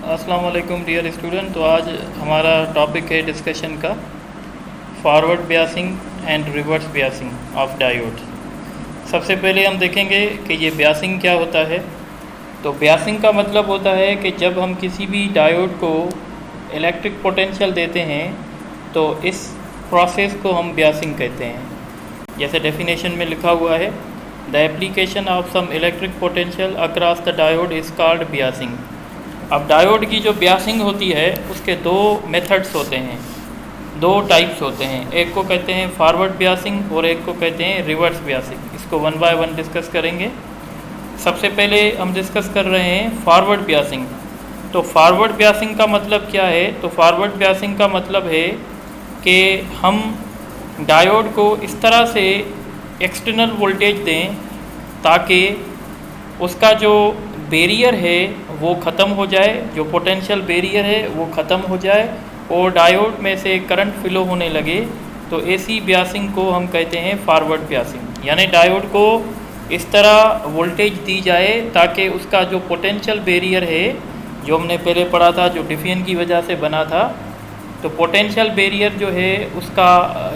अस्सलाम वालेकुम dear student. तो आज हमारा टॉपिक है डिस्कशन का forward biasing and reverse biasing of diode. सबसे पहले हम देखेंगे कि ये ब्यासिंग क्या होता है। तो ब्यासिंग का मतलब होता है कि जब हम किसी भी डायोड को इलेक्ट्रिक पोटेंशियल देते हैं तो इस प्रोसेस को हम ब्यासिंग कहते हैं। जैसे डेफिनेशन में लिखा हुआ है, the application of some electric potential across the diode is called biasing. अब डायोड की जो ब्यासिंग होती है उसके दो मेथड्स होते हैं, दो टाइप्स होते हैं। एक को कहते हैं फॉरवर्ड ब्यासिंग और एक को कहते हैं रिवर्स ब्यासिंग। इसको वन बाय वन डिस्कस करेंगे। सबसे पहले हम डिस्कस कर रहे हैं फॉरवर्ड ब्यासिंग। तो फॉरवर्ड ब्यासिंग का मतलब क्या है? तो फॉरवर्ड ब्यासिंग का मतलब है कि हम डायोड को इस तरह से एक्सटर्नल वोल्टेज दें ताकि उसका जो बैरियर है वो ख़त्म हो जाए, जो पोटेंशियल बैरियर है वो ख़त्म हो जाए और डायोड में से करंट फ्लो होने लगे। तो ऐसी ब्यासिंग को हम कहते हैं फॉरवर्ड ब्यासिंग। यानी डायोड को इस तरह वोल्टेज दी जाए ताकि उसका जो पोटेंशियल बैरियर है, जो हमने पहले पढ़ा था, जो डिफियन की वजह से बना था, तो पोटेंशियल बैरियर जो है उसका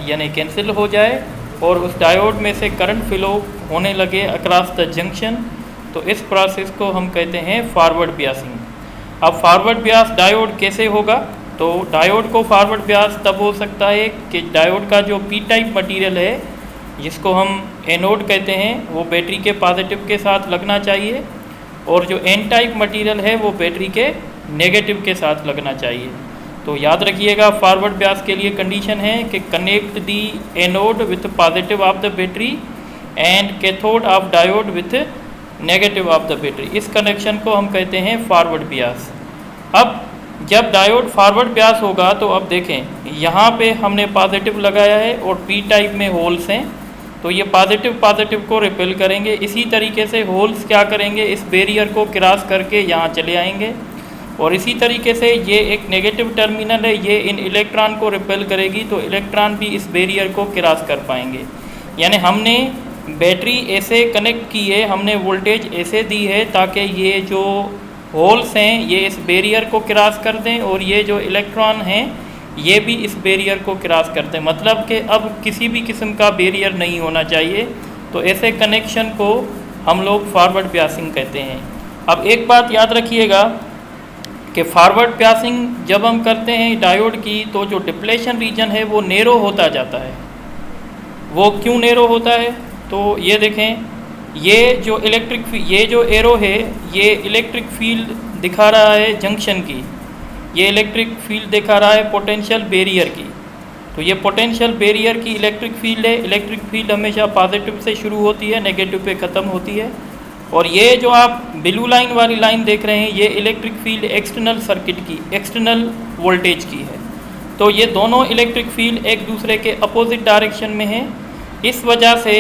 यानी कैंसिल हो जाए और उस डायोड में से करंट फ्लो होने लगे अक्रॉस द जंक्शन। तो इस प्रोसेस को हम कहते हैं फॉरवर्ड ब्यासिंग। अब फॉरवर्ड ब्यास डायोड कैसे होगा? तो डायोड को फॉरवर्ड ब्यास तब हो सकता है कि डायोड का जो पी टाइप मटेरियल है, जिसको हम एनोड कहते हैं, वो बैटरी के पॉजिटिव के साथ लगना चाहिए और जो एन टाइप मटेरियल है वो बैटरी के नेगेटिव के साथ लगना चाहिए। तो याद रखिएगा, फॉरवर्ड ब्यास के लिए कंडीशन है कि connect the anode with positive of the battery and cathode of diode with negative of the battery. इस कनेक्शन को हम कहते हैं फॉरवर्ड ब्यास। अब जब डायोड फॉरवर्ड ब्यास होगा तो अब देखें, यहाँ पे हमने पॉजिटिव लगाया है और पी टाइप में होल्स हैं, तो ये पॉजिटिव को रिपेल करेंगे। इसी तरीके से होल्स क्या करेंगे, इस बैरियर को क्रॉस करके यहाँ चले आएंगे और इसी तरीके से ये एक नेगेटिव टर्मिनल है, ये इन इलेक्ट्रॉन को रिपेल करेगी, तो इलेक्ट्रॉन भी इस बैरियर को क्रॉस कर पाएंगे। यानी हमने बैटरी ऐसे कनेक्ट की है, हमने वोल्टेज ऐसे दी है ताकि ये जो होल्स हैं ये इस बैरियर को क्रॉस कर दें और ये जो इलेक्ट्रॉन हैं ये भी इस बैरियर को क्रॉस कर दें। मतलब कि अब किसी भी किस्म का बैरियर नहीं होना चाहिए। तो ऐसे कनेक्शन को हम लोग फॉरवर्ड ब्यासिंग कहते हैं। अब एक बात याद रखिएगा कि फॉरवर्ड ब्यासिंग जब हम करते हैं डायोड की, तो जो डिप्लेशन रीजन है वो नैरो होता जाता है। वो क्यों नैरो होता है? तो ये देखें, ये जो एरो है ये इलेक्ट्रिक फील्ड दिखा रहा है जंक्शन की, ये इलेक्ट्रिक फील्ड दिखा रहा है पोटेंशियल बैरियर की। तो ये पोटेंशियल बैरियर की इलेक्ट्रिक फील्ड है। इलेक्ट्रिक फील्ड हमेशा पॉजिटिव से शुरू होती है, नेगेटिव पे ख़त्म होती है। और ये जो आप ब्लू लाइन वाली लाइन देख रहे हैं, ये इलेक्ट्रिक फील्ड एक्सटर्नल सर्किट की, एक्सटर्नल वोल्टेज की है। तो ये दोनों इलेक्ट्रिक फील्ड एक दूसरे के अपोजिट डायरेक्शन में हैं। इस वजह से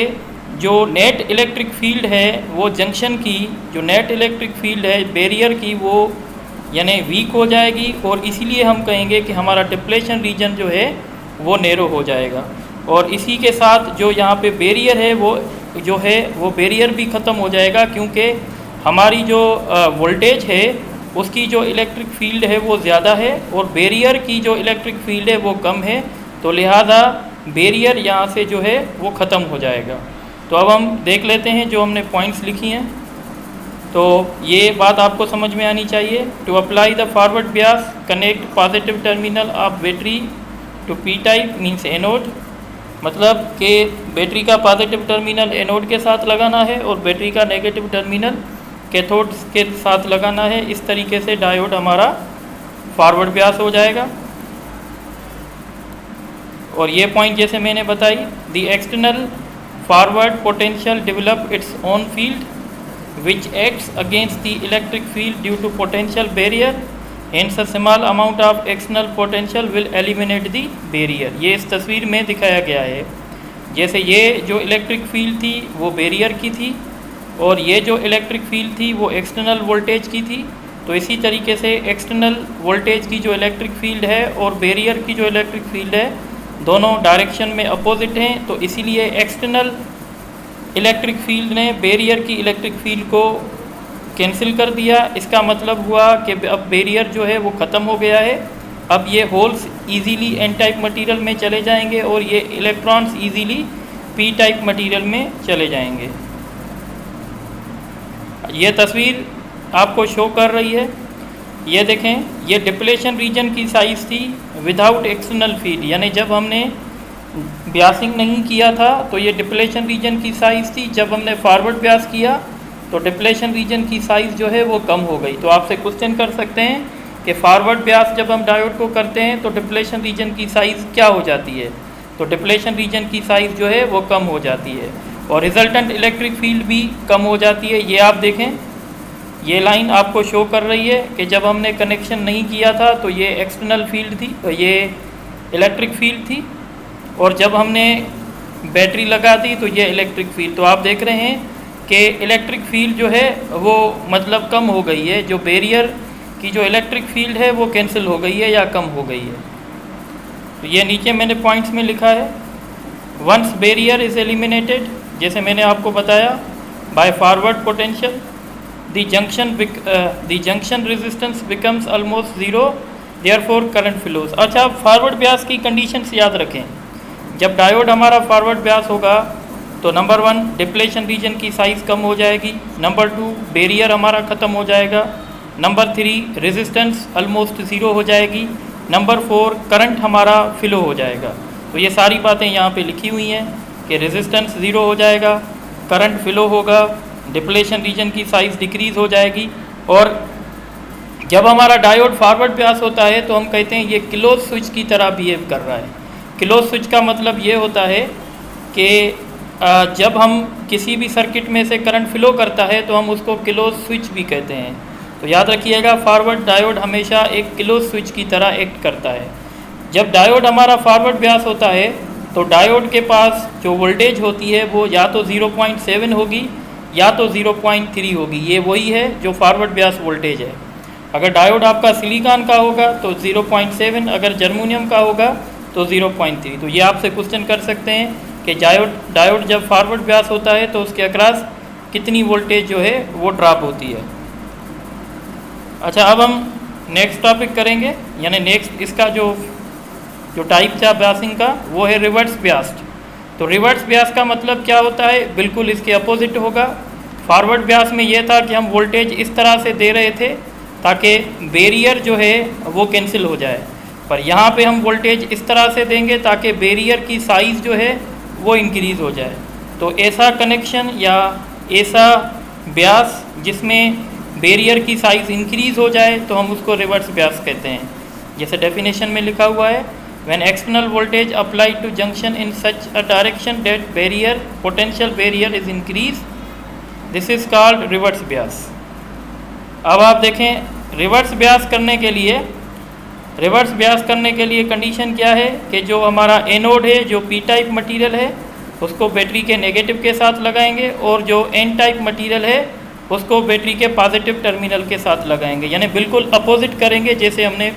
जो नेट इलेक्ट्रिक फील्ड है वो जंक्शन की जो नेट इलेक्ट्रिक फील्ड है बैरियर की, वो यानी वीक हो जाएगी और इसीलिए हम कहेंगे कि हमारा डिप्लेशन रीजन जो है वो नैरो हो जाएगा। और इसी के साथ जो यहाँ पे बैरियर है वो जो है वो बैरियर भी ख़त्म हो जाएगा, क्योंकि हमारी जो वोल्टेज है उसकी जो इलेक्ट्रिक फील्ड है वो ज़्यादा है और बैरियर की जो इलेक्ट्रिक फील्ड है वो कम है। तो लिहाजा बैरियर यहाँ से जो है वो ख़त्म हो जाएगा। तो अब हम देख लेते हैं जो हमने पॉइंट्स लिखी हैं। तो ये बात आपको समझ में आनी चाहिए। To apply the forward bias, connect positive terminal of battery to P type means anode. मतलब कि बैटरी का पॉजिटिव टर्मिनल एनोड के साथ लगाना है और बैटरी का नेगेटिव टर्मिनल कैथोड के साथ लगाना है। इस तरीके से डायोड हमारा फॉरवर्ड ब्यास हो जाएगा। और ये पॉइंट जैसे मैंने बताई, the external forward potential develop its own field which acts against the electric field due to potential barrier, hence a small amount of external potential will eliminate the barrier. ये इस तस्वीर में दिखाया गया है। जैसे ये जो इलेक्ट्रिक फील्ड थी वो बैरियर की थी और ये जो इलेक्ट्रिक फील्ड थी वो एक्सटर्नल वोल्टेज की थी। तो इसी तरीके से एक्सटर्नल वोल्टेज की जो इलेक्ट्रिक फील्ड है और बैरियर की जो इलेक्ट्रिक फील्ड है दोनों डायरेक्शन में अपोजिट हैं। तो इसीलिए एक्सटर्नल इलेक्ट्रिक फील्ड ने बैरियर की इलेक्ट्रिक फील्ड को कैंसिल कर दिया, इसका मतलब हुआ कि अब बैरियर जो है वो ख़त्म हो गया है। अब ये holes easily N type material में चले जाएंगे और ये electrons easily P type material में चले जाएंगे। ये तस्वीर आपको शो कर रही है, ये देखें, ये डिप्लेशन रीजन की साइज़ थी विदाउट एक्सटर्नल फीड, यानी जब हमने ब्यासिंग नहीं किया था तो ये डिप्लेशन रीजन की साइज़ थी। जब हमने फॉरवर्ड ब्यास किया तो डिप्लेशन रीजन की साइज़ जो है वो कम हो गई। तो आपसे क्वेश्चन कर सकते हैं कि फॉरवर्ड ब्यास जब हम डायोड को करते हैं तो डिप्लेशन रीजन की साइज़ क्या हो जाती है? तो डिप्लेशन रीजन की साइज़ जो है वो कम हो जाती है और रिजल्टेंट इलेक्ट्रिक फील्ड भी कम हो जाती है। ये आप देखें, ये लाइन आपको शो कर रही है कि जब हमने कनेक्शन नहीं किया था तो ये एक्सटर्नल फील्ड थी, तो ये इलेक्ट्रिक फील्ड थी, और जब हमने बैटरी लगा दी तो ये इलेक्ट्रिक फील्ड। तो आप देख रहे हैं कि इलेक्ट्रिक फील्ड जो है वो मतलब कम हो गई है, जो बैरियर की जो इलेक्ट्रिक फील्ड है वो कैंसिल हो गई है या कम हो गई है। तो ये नीचे मैंने पॉइंट्स में लिखा है, वंस बैरियर इज़ एलिमिनेटेड, जैसे मैंने आपको बताया, by forward potential the junction resistance becomes almost zero, therefore current flows। अच्छा, फॉरवर्ड ब्यास की कंडीशंस याद रखें। जब डायोड हमारा फॉरवर्ड ब्यास होगा तो नंबर 1 डिप्लेशन रीजन की साइज़ कम हो जाएगी, नंबर 2 बैरियर हमारा ख़त्म हो जाएगा, नंबर 3 रेजिस्टेंस ऑलमोस्ट ज़ीरो हो जाएगी, नंबर 4 करंट हमारा फ्लो हो जाएगा। तो ये सारी बातें यहाँ पे लिखी हुई हैं कि रेजिस्टेंस ज़ीरो हो जाएगा, करंट फ्लो होगा, डिप्लेशन रीजन की साइज़ डिक्रीज़ हो जाएगी। और जब हमारा डायोड फॉरवर्ड ब्यास होता है तो हम कहते हैं ये क्लोज स्विच की तरह बिहेव कर रहा है। क्लोज स्विच का मतलब ये होता है कि जब हम किसी भी सर्किट में से करंट फ्लो करता है तो हम उसको क्लोज स्विच भी कहते हैं। तो याद रखिएगा, फॉरवर्ड डायोड हमेशा एक क्लोज स्विच की तरह एक्ट करता है। जब डायोड हमारा फॉरवर्ड ब्यास होता है तो डायोड के पास जो वोल्टेज होती है वो या तो 0.7 होगी या तो 0.3 होगी। ये वही है जो फॉरवर्ड ब्यास वोल्टेज है। अगर डायोड आपका सिलिकॉन का होगा तो 0.7, अगर जर्मेनियम का होगा तो 0.3। तो ये आपसे क्वेश्चन कर सकते हैं कि डायोड जब फॉरवर्ड ब्यास होता है तो उसके अक्रॉस कितनी वोल्टेज जो है वो ड्रॉप होती है। अच्छा, अब हम नेक्स्ट टॉपिक करेंगे, यानी नेक्स्ट इसका जो टाइप था ब्यासिंग का वो है रिवर्स ब्यास। तो रिवर्स ब्यास का मतलब क्या होता है? बिल्कुल इसके अपोजिट होगा। फॉरवर्ड ब्यास में ये था कि हम वोल्टेज इस तरह से दे रहे थे ताकि बैरियर जो है वो कैंसिल हो जाए, पर यहाँ पे हम वोल्टेज इस तरह से देंगे ताकि बैरियर की साइज़ जो है वो इंक्रीज़ हो जाए। तो ऐसा कनेक्शन या ऐसा ब्यास जिसमें बैरियर की साइज़ इंक्रीज़ हो जाए तो हम उसको रिवर्स ब्यास कहते हैं। जैसे डेफिनेशन में लिखा हुआ है, when external voltage applied to junction in such a direction that potential barrier is increased, this is called reverse bias। अब आप देखें, रिवर्स ब्यास करने के लिए कंडीशन क्या है कि जो हमारा एनोड है, जो पी टाइप मटेरियल है, उसको बैटरी के नेगेटिव के साथ लगाएंगे और जो एन टाइप मटेरियल है उसको बैटरी के पॉजिटिव टर्मिनल के साथ लगाएंगे, यानी बिल्कुल अपोजिट करेंगे जैसे हमने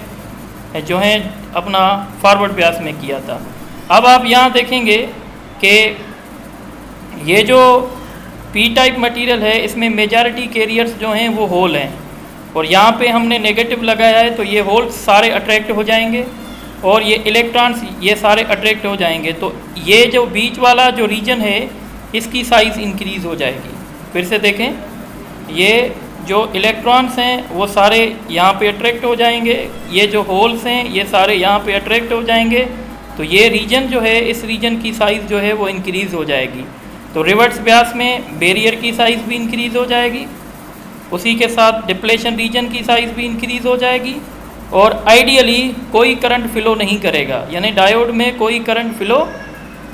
जो है अपना फॉरवर्ड ब्यास में किया था। अब आप यहाँ देखेंगे कि ये जो पी टाइप मटेरियल है इसमें मेजॉरिटी कैरियर्स जो हैं वो होल हैं, और यहाँ पे हमने नेगेटिव लगाया है तो ये होल सारे अट्रैक्ट हो जाएंगे और ये इलेक्ट्रॉन्स ये सारे अट्रैक्ट हो जाएंगे। तो ये जो बीच वाला जो रीजन है इसकी साइज़ इंक्रीज़ हो जाएगी। फिर से देखें, ये जो इलेक्ट्रॉन्स हैं वो सारे यहाँ पे अट्रैक्ट हो जाएंगे, ये जो होल्स हैं ये सारे यहाँ पे अट्रैक्ट हो जाएंगे। तो ये रीजन जो है, इस रीजन की साइज़ जो है वो इंक्रीज़ हो जाएगी। तो रिवर्स ब्यास में बैरियर की साइज़ भी इंक्रीज़ हो जाएगी, उसी के साथ डिप्लेशन रीजन की साइज़ भी इंक्रीज़ हो जाएगी, और आइडियली कोई करंट फ्लो नहीं करेगा, यानी डायोड में कोई करंट फ्लो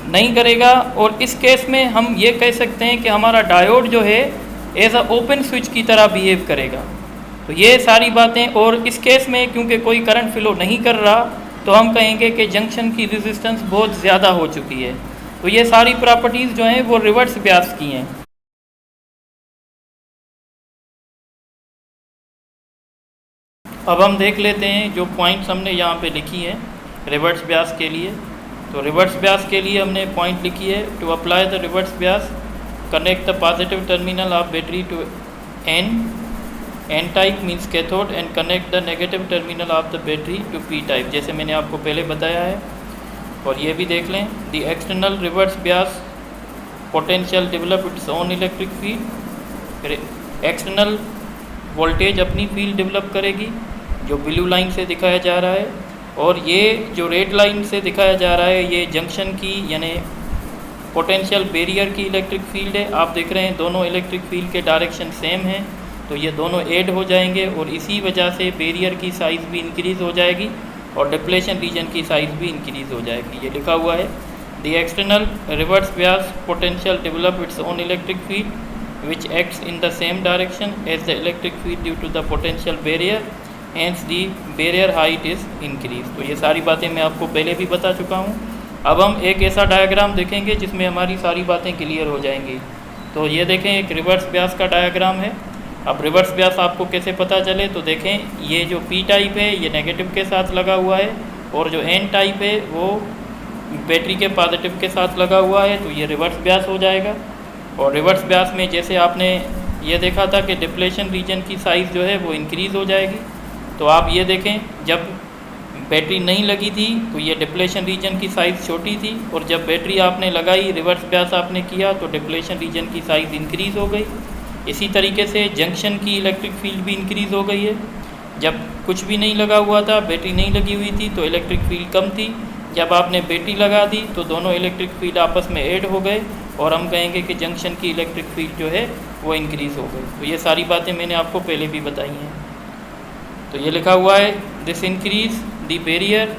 नहीं करेगा। और इस केस में हम ये कह सकते हैं कि हमारा डायोड जो है एज अ ओपन स्विच की तरह बिहेव करेगा। तो ये सारी बातें, और इस केस में क्योंकि कोई करंट फ्लो नहीं कर रहा तो हम कहेंगे कि जंक्शन की रेजिस्टेंस बहुत ज़्यादा हो चुकी है। तो ये सारी प्रॉपर्टीज़ जो हैं वो रिवर्स ब्यास की हैं। अब हम देख लेते हैं जो पॉइंट्स हमने यहाँ पे लिखी है रिवर्स ब्यास के लिए। तो रिवर्स ब्यास के लिए हमने पॉइंट लिखी है, to apply the reverse bias connect the positive terminal of battery to n N type means cathode and connect the negative terminal of the battery to P type, जैसे मैंने आपको पहले बताया है। और ये भी देख लें, the external reverse bias potential develop its own electric field, external voltage अपनी फील्ड डेवलप करेगी जो ब्लू लाइन से दिखाया जा रहा है, और ये जो रेड लाइन से दिखाया जा रहा है ये जंक्शन की यानी पोटेंशियल बैरियर की इलेक्ट्रिक फील्ड है। आप देख रहे हैं दोनों इलेक्ट्रिक फील्ड के डायरेक्शन सेम हैं, तो ये दोनों ऐड हो जाएंगे और इसी वजह से बैरियर की साइज़ भी इंक्रीज़ हो जाएगी और डिप्लेशन रीजन की साइज़ भी इंक्रीज़ हो जाएगी। ये लिखा हुआ है, the external reverse bias potential develop its own electric field which acts in the same direction as the electric field due to the potential barrier, hence the barrier height is increase. तो ये सारी बातें मैं आपको पहले भी बता चुका हूँ। अब हम एक ऐसा डायग्राम देखेंगे जिसमें हमारी सारी बातें क्लियर हो जाएंगी। तो ये देखें, एक रिवर्स ब्यास का डायग्राम है। अब रिवर्स ब्यास आपको कैसे पता चले, तो देखें ये जो P टाइप है ये नेगेटिव के साथ लगा हुआ है और जो N टाइप है वो बैटरी के पॉजिटिव के साथ लगा हुआ है, तो ये रिवर्स ब्यास हो जाएगा। और रिवर्स ब्यास में जैसे आपने ये देखा था कि डिप्लेशन रीजन की साइज़ जो है वो इंक्रीज़ हो जाएगी। तो आप ये देखें, जब बैटरी नहीं लगी थी तो ये डिप्लेशन रीजन की साइज़ छोटी थी, और जब बैटरी आपने लगाई, रिवर्स ब्यास आपने किया, तो डिप्लेशन रीजन की साइज़ इंक्रीज़ हो गई। इसी तरीके से जंक्शन की इलेक्ट्रिक फील्ड भी इंक्रीज़ हो गई है। जब कुछ भी नहीं लगा हुआ था, बैटरी नहीं लगी हुई थी, तो इलेक्ट्रिक फील्ड कम थी। जब आपने बैटरी लगा दी तो दोनों इलेक्ट्रिक फील्ड आपस में ऐड हो गए और हम कहेंगे कि जंक्शन की इलेक्ट्रिक फील्ड जो है वो इंक्रीज़ हो गई। तो ये सारी बातें मैंने आपको पहले भी बताई हैं। तो ये लिखा हुआ है, this increase the barrier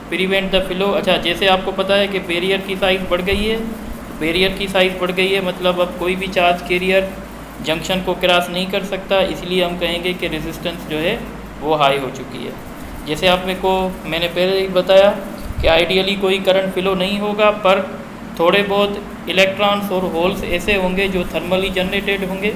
prevent the flow. अच्छा, जैसे आपको पता है कि बैरियर की साइज़ बढ़ गई है, बैरियर की साइज़ बढ़ गई है मतलब अब कोई भी चार्ज कैरियर जंक्शन को क्रॉस नहीं कर सकता, इसलिए हम कहेंगे कि रेजिस्टेंस जो है वो हाई हो चुकी है। जैसे आप मेरे को मैंने पहले ही बताया कि आइडियली कोई करंट फ्लो नहीं होगा, पर थोड़े बहुत इलेक्ट्रॉन्स और होल्स ऐसे होंगे जो थर्मली जनरेटेड होंगे,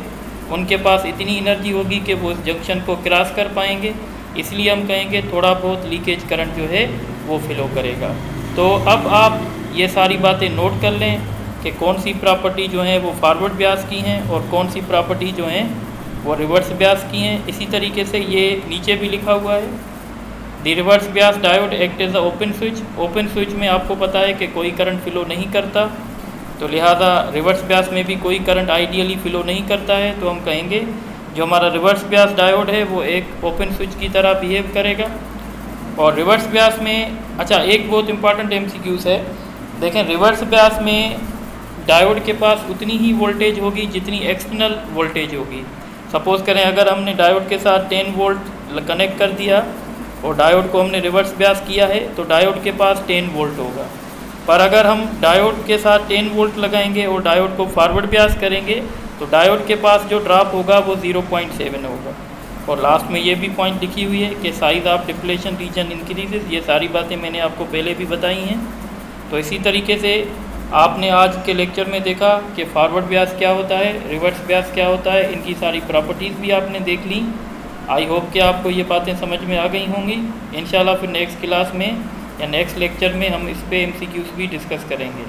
उनके पास इतनी एनर्जी होगी कि वो इस जंक्शन को क्रॉस कर पाएंगे, इसलिए हम कहेंगे थोड़ा बहुत लीकेज करंट जो है वो फ्लो करेगा। तो अब आप ये सारी बातें नोट कर लें कि कौन सी प्रॉपर्टी जो है वो फॉरवर्ड ब्यास की हैं और कौन सी प्रॉपर्टी जो हैं वो रिवर्स ब्यास की हैं। इसी तरीके से ये नीचे भी लिखा हुआ है, the reverse bias diode act as a open switch. Open switch में आपको पता है कि कोई करंट फ्लो नहीं करता, तो लिहाजा रिवर्स ब्यास में भी कोई करंट आइडियली फ्लो नहीं करता है, तो हम कहेंगे जो हमारा रिवर्स ब्यास डायोड है वो एक ओपन स्विच की तरह बिहेव करेगा। और रिवर्स ब्यास में अच्छा एक बहुत इंपॉर्टेंट MCQs है, देखें रिवर्स ब्यास में डायोड के पास उतनी ही वोल्टेज होगी जितनी एक्सटर्नल वोल्टेज होगी। सपोज़ करें अगर हमने डायोड के साथ 10 वोल्ट कनेक्ट कर दिया और डायोड को हमने रिवर्स ब्यास किया है तो डायोड के पास 10 वोल्ट होगा, पर अगर हम डायोड के साथ 10 वोल्ट लगाएंगे और डायोड को फॉरवर्ड ब्यास करेंगे तो डायोड के पास जो ड्रॉप होगा वो 0.7 होगा। और लास्ट में ये भी पॉइंट लिखी हुई है कि size of depletion region increases. ये सारी बातें मैंने आपको पहले भी बताई हैं। तो इसी तरीके से आपने आज के लेक्चर में देखा कि फॉरवर्ड ब्यास क्या होता है, रिवर्स ब्यास क्या होता है, इनकी सारी प्रॉपर्टीज़ भी आपने देख ली। आई होप कि आपको ये बातें समझ में आ गई होंगी। इंशाल्लाह फिर नेक्स्ट क्लास में या नेक्स्ट लेक्चर में हम इस पे MCQs भी डिस्कस करेंगे।